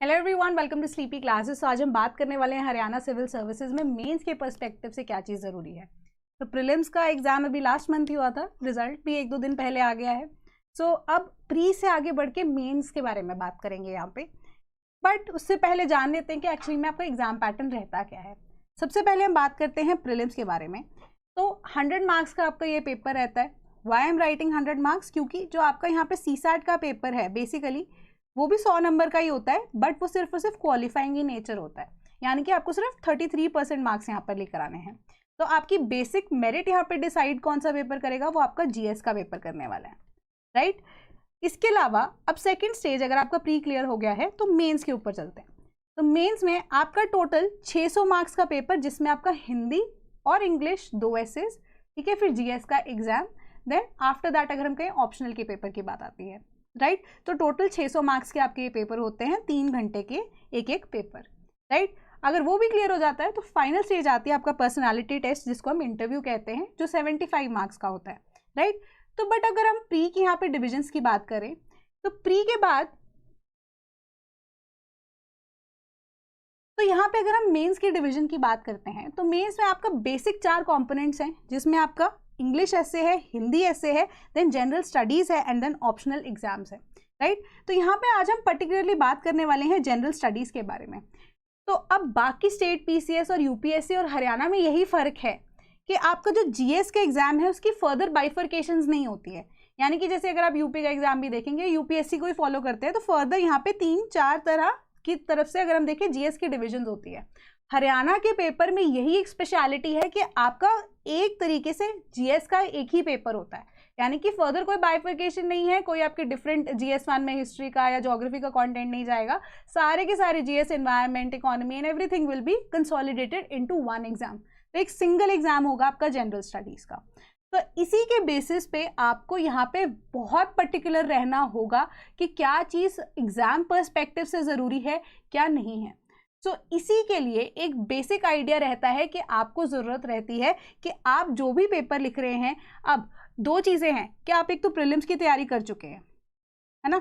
Hello everyone, welcome to sleepy classes. आज हम बात करने वाले हैं हरियाणा सिविल सर्विसेज में मेंस के पर्सपेक्टिव से क्या चीज़ ज़रूरी है। तो प्रीलिम्स का एग्जाम अभी लास्ट मंथ ही हुआ था, रिजल्ट भी 1-2 दिन पहले आ गया है। सो अब प्री से आगे बढ़ के मेंस के बारे में बात करेंगे यहाँ पे, बट उससे पहले जान लेते हैं कि एक्चुअली में आपका एग्जाम पैटर्न रहता क्या है। सबसे पहले हम बात करते हैं प्रीलिम्स के बारे में। तो 100 मार्क्स का आपका ये पेपर रहता है। वाई एम राइटिंग 100 मार्क्स, क्योंकि जो आपका यहाँ पे CSAT का पेपर है बेसिकली वो भी 100 नंबर का ही होता है, बट वो सिर्फ और सिर्फ क्वालिफाइंग ही नेचर होता है, यानी कि आपको सिर्फ 33% मार्क्स यहाँ पर लेकर आने हैं। तो आपकी बेसिक मेरिट यहाँ पे डिसाइड कौन सा पेपर करेगा, वो आपका GS का पेपर करने वाला है, राइट। इसके अलावा अब सेकेंड स्टेज अगर आपका प्री क्लियर हो गया है तो मेन्स के ऊपर चलते हैं। तो मेन्स में आपका टोटल 600 मार्क्स का पेपर, जिसमें आपका हिंदी और इंग्लिश 2 एसेज, ठीक है, फिर GS का एग्जाम, देन आफ्टर दैट अगर हम कहें ऑप्शनल के पेपर की बात आती है, राइट। तो टोटल 600 मार्क्स के आपके ये पेपर होते हैं, 3 घंटे के एक पेपर, राइट। अगर वो भी क्लियर हो जाता है तो फाइनल स्टेज आती है आपका पर्सनालिटी टेस्ट, जिसको हम इंटरव्यू कहते हैं, जो 75 मार्क्स का होता है, राइट। तो बट अगर हम प्री की यहाँ पे डिविजन्स की बात करें तो प्री के बाद तो यहाँ पे अगर हम मेंस की डिवीजन की बात करते हैं तो मेंस में आपका बेसिक 4 कंपोनेंट्स हैं, जिसमें आपका इंग्लिश ऐसे है, हिंदी ऐसे है, देन जनरल स्टडीज है एंड देन ऑप्शनल एग्जाम्स है, राइट। तो यहाँ पे आज हम पर्टिकुलरली बात करने वाले हैं जनरल स्टडीज के बारे में। तो अब बाकी स्टेट PCS और UPSC और हरियाणा में यही फर्क है कि आपका जो GS का एग्जाम है उसकी फर्दर बाइफर्केशंस नहीं होती है, यानी कि जैसे अगर आप यूपी का एग्जाम भी देखेंगे, UPSC को ही फॉलो करते हैं, तो फर्दर यहाँ पे 3-4 तरह की तरफ से अगर हम देखें GS की डिविजन होती है। हरियाणा के पेपर में यही एक स्पेशलिटी है कि आपका एक तरीके से GS का एक ही पेपर होता है, यानी कि फर्दर कोई बाइफर्केशन नहीं है, कोई आपके डिफरेंट GS1 में हिस्ट्री का या ज्योग्राफी का कंटेंट नहीं जाएगा। सारे के सारे GS, environment, economy and everything will be consolidated into one exam. तो एक सिंगल एग्जाम होगा आपका जनरल स्टडीज का। तो इसी के बेसिस पे आपको यहाँ पे बहुत पर्टिकुलर रहना होगा कि क्या चीज़ एग्जाम पर्सपेक्टिव से ज़रूरी है, क्या नहीं है। सो इसी के लिए एक बेसिक आइडिया रहता है कि आपको ज़रूरत रहती है कि आप जो भी पेपर लिख रहे हैं, अब 2 चीज़ें हैं कि आप एक तो प्रीलिम्स की तैयारी कर चुके हैं, है ना,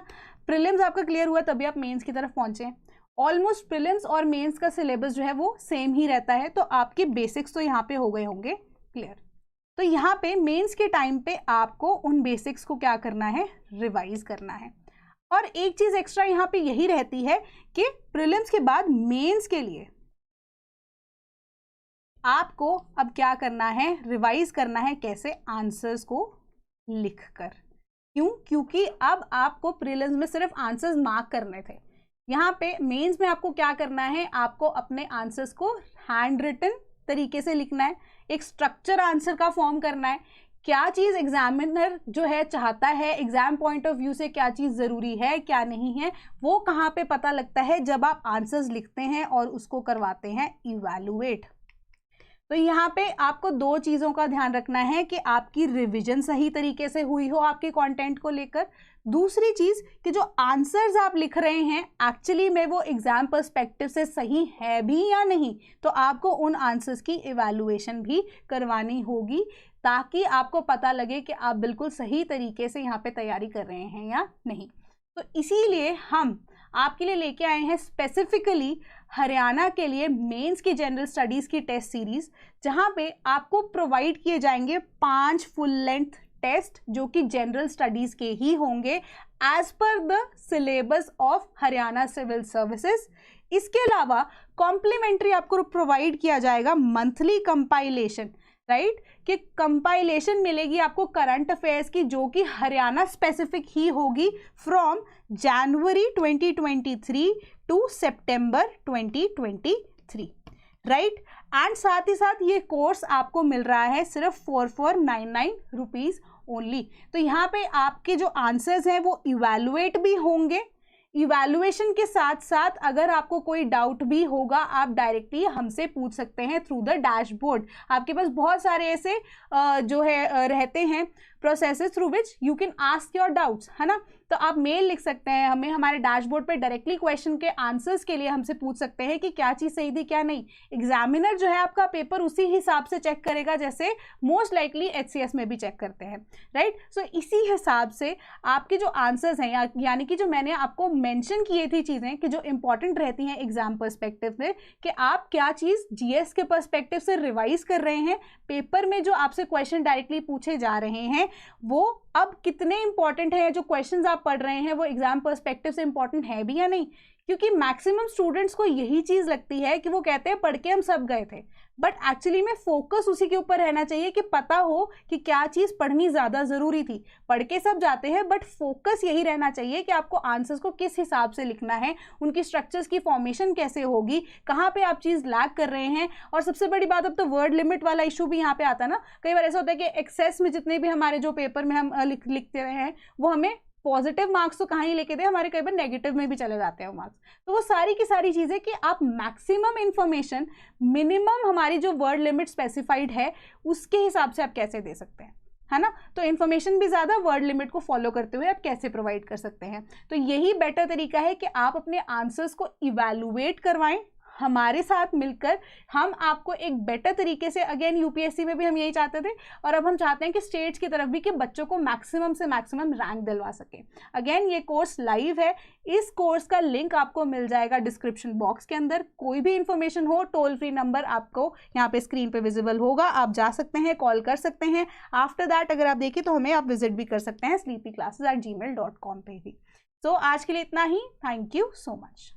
प्रीलिम्स आपका क्लियर हुआ तभी आप मेंस की तरफ पहुंचे। ऑलमोस्ट प्रीलिम्स और मेंस का सिलेबस जो है वो सेम ही रहता है, तो आपके बेसिक्स तो यहाँ पे हो गए होंगे क्लियर। तो यहाँ पे मेंस के टाइम पे आपको उन बेसिक्स को क्या करना है, रिवाइज करना है। और एक चीज एक्स्ट्रा यहाँ पे यही रहती है कि प्रीलिम्स के बाद मेंस के लिए आपको अब क्या करना है, रिवाइज करना है, कैसे, आंसर्स को लिखकर। क्यों? क्योंकि अब आपको प्रीलिम्स में सिर्फ आंसर्स मार्क करने थे, यहाँ पे मेंस में आपको क्या करना है, आपको अपने आंसर्स को हैंड रिटन तरीके से लिखना है, एक स्ट्रक्चर आंसर का फॉर्म करना है। क्या चीज़ एग्जामिनर जो है चाहता है, एग्जाम पॉइंट ऑफ व्यू से क्या चीज़ ज़रूरी है, क्या नहीं है, वो कहाँ पे पता लगता है, जब आप आंसर्स लिखते हैं और उसको करवाते हैं इवैल्यूएट। तो यहाँ पे आपको 2 चीज़ों का ध्यान रखना है कि आपकी रिवीजन सही तरीके से हुई हो आपके कंटेंट को लेकर। दूसरी चीज़ कि जो आंसर्स आप लिख रहे हैं एक्चुअली में वो एग्जाम पर्सपेक्टिव से सही है भी या नहीं, तो आपको उन आंसर्स की इवैल्यूएशन भी करवानी होगी, ताकि आपको पता लगे कि आप बिल्कुल सही तरीके से यहाँ पे तैयारी कर रहे हैं या नहीं। तो इसीलिए हम आपके लिए लेके आए हैं स्पेसिफिकली हरियाणा के लिए मेंस की जनरल स्टडीज़ की टेस्ट सीरीज़, जहाँ पे आपको प्रोवाइड किए जाएंगे 5 फुल लेंथ टेस्ट, जो कि जनरल स्टडीज़ के ही होंगे as per the syllabus of Haryana civil services. इसके अलावा कॉम्प्लीमेंट्री आपको प्रोवाइड किया जाएगा मंथली कंपाइलेशन, राइट, कि कंपाइलेशन मिलेगी आपको करंट अफेयर्स की, जो कि हरियाणा स्पेसिफिक ही होगी फ्रॉम जनवरी 2023 टू सितंबर 2023, राइट। एंड साथ ही साथ ये कोर्स आपको मिल रहा है सिर्फ 4499 रुपीज़ ओनली। तो यहाँ पे आपके जो आंसर्स हैं वो इवैल्यूएट भी होंगे, इवैल्यूएशन के साथ साथ अगर आपको कोई डाउट भी होगा आप डायरेक्टली हमसे पूछ सकते हैं थ्रू द डैशबोर्ड। आपके पास बहुत सारे ऐसे जो है रहते हैं processes through which you can ask your doubts, है ना। तो आप मेल लिख सकते हैं हमें, हमारे डैशबोर्ड पे डायरेक्टली क्वेश्चन के आंसर्स के लिए हमसे पूछ सकते हैं कि क्या चीज़ सही थी क्या नहीं। एग्जामिनर जो है आपका पेपर उसी हिसाब से चेक करेगा जैसे मोस्ट लाइकली HCS में भी चेक करते हैं, राइट। सो इसी हिसाब से आपके जो आंसर्स हैं यानी कि जो मैंने आपको मेंशन किए थी चीज़ें कि जो इंपॉर्टेंट रहती हैं एग्जाम पर्सपेक्टिव में, कि आप क्या चीज़ GS के पर्सपेक्टिव से रिवाइज कर रहे हैं, पेपर में जो आपसे क्वेश्चन डायरेक्टली पूछे जा रहे हैं वो अब कितने इंपॉर्टेंट है, जो क्वेश्चंस आप पढ़ रहे हैं वो एग्जाम पर्सपेक्टिव से इंपॉर्टेंट है भी या नहीं। क्योंकि मैक्सिमम स्टूडेंट्स को यही चीज़ लगती है कि वो कहते हैं पढ़ के हम सब गए थे, बट एक्चुअली में फोकस उसी के ऊपर रहना चाहिए कि पता हो कि क्या चीज़ पढ़नी ज़्यादा ज़रूरी थी। पढ़ के सब जाते हैं बट फोकस यही रहना चाहिए कि आपको आंसर्स को किस हिसाब से लिखना है, उनकी स्ट्रक्चर्स की फॉर्मेशन कैसे होगी, कहाँ पे आप चीज़ लैग कर रहे हैं। और सबसे बड़ी बात, अब तो वर्ड लिमिट वाला इशू भी यहाँ पे आता है ना। कई बार ऐसा होता है कि एक्सेस में जितने भी हमारे जो पेपर में हम लिखते रहे हैं वो हमें पॉजिटिव मार्क्स तो कहाँ ही लेके दे, हमारे कई बार नेगेटिव में भी चले जाते हैं वो मार्क्स। तो वो सारी की सारी चीज़ें कि आप मैक्सिमम इंफॉर्मेशन मिनिमम हमारी जो वर्ड लिमिट स्पेसिफाइड है उसके हिसाब से आप कैसे दे सकते हैं, है ना। तो इन्फॉर्मेशन भी ज़्यादा वर्ड लिमिट को फॉलो करते हुए आप कैसे प्रोवाइड कर सकते हैं। तो यही बेटर तरीका है कि आप अपने आंसर्स को इवैल्यूएट करवाएं हमारे साथ मिलकर। हम आपको एक बेटर तरीके से, अगेन UPSC में भी हम यही चाहते थे और अब हम चाहते हैं कि स्टेट्स की तरफ भी, कि बच्चों को मैक्सिमम से मैक्सिमम रैंक दिलवा सके। अगेन ये कोर्स लाइव है, इस कोर्स का लिंक आपको मिल जाएगा डिस्क्रिप्शन बॉक्स के अंदर। कोई भी इंफॉर्मेशन हो, टोल फ्री नंबर आपको यहाँ पे स्क्रीन पे विजिबल होगा, आप जा सकते हैं, कॉल कर सकते हैं। आफ्टर दैट अगर आप देखें तो हमें आप विजिट भी कर सकते हैं sleepyclasses@gmail.com पे भी। तो आज के लिए इतना ही। Thank you so much.